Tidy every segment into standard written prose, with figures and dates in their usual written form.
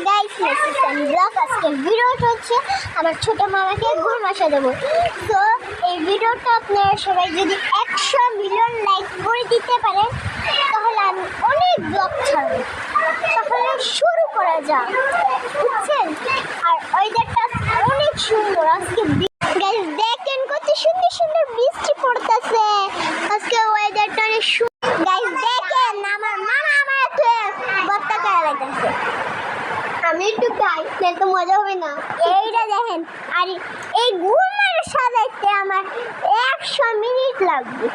Guys আমি blog আজকে ভিডিওটা হচ্ছে আমার ছোট মামাকে গুড়মাসা দেবো। তো এই ভিডিওটা আপনারা সবাই যদি 100 মিলিয়ন লাইক করে দিতে পারেন তাহলে আমি অনেক ব্লগ ছাড়বো। তাহলে শুরু করা যাক, বুঝছেন? আর ওয়েদারটা অনেক সুন্দর আজকে। গাইস দেখেন কত সুন্দর সুন্দর বৃষ্টি পড়তেছে আজকে, ওয়েদারটা অনেক সুন্দর। গাইস দেখেন আমার মামা আমার বত্তা করা লাগতেছে, আমি একটু খাই তো মজা হবে না। এইটা দেখেন, আর এই গুড়মার সাজাইতে আমার 100 মিনিট লাগবে।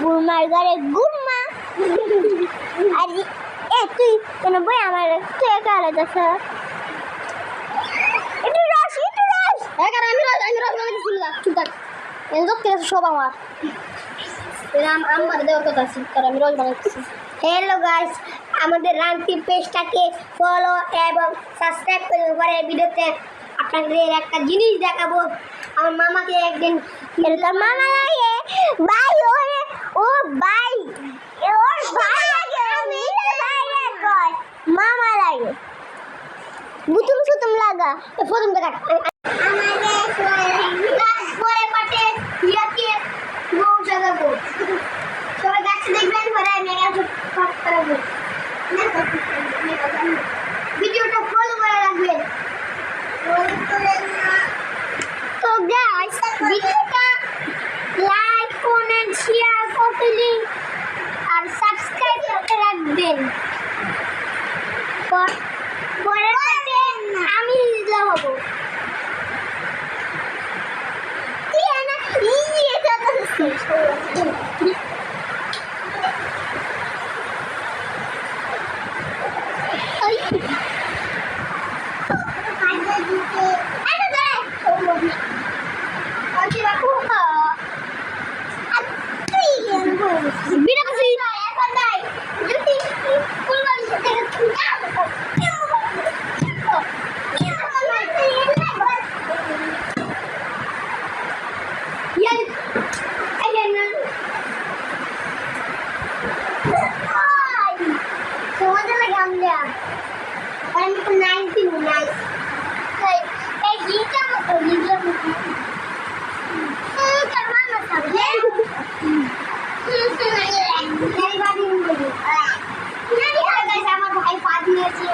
গুড়মার ঘরে গুড়মা আর তুই কেন বই আমার তুই একা আলাদাছে একটু রস আমি রস মানে ফুল চুপ থাক এনজক থেকে সব আমার আমার দেওয়ার কথা আছে, কারণ আমি রস বানাচ্ছি। হ্যালো গাইস, আমাদের রান্তি পেজটাকে ফলো এবং সাবস্ক্রাইব করতে পারে। ভিডিওতে আপনাদের একটা জিনিস দেখাবো। আমার মামাকে একদিন মামা লাগে ভাই, ওরে ও ভাই ওর ভাই লাগে, আমি ভাই কয় মামা লাগে, বুতুম সুতুম লাগা প্রথম দেখা আমাদের পরে পাটে ইয়াকে বউ জাগাবো। সবাই গাছে দেখবেন, পরে আমি ভিডিওটা ফলো করে রাখবেন। তো গাইস ভিডিওটা like comment share copy link আর সাবস্ক্রাইব করতে রাখবেন। পরের পার্টে আমি হিজলা হব। আমার ভাই পা দিয়েছে।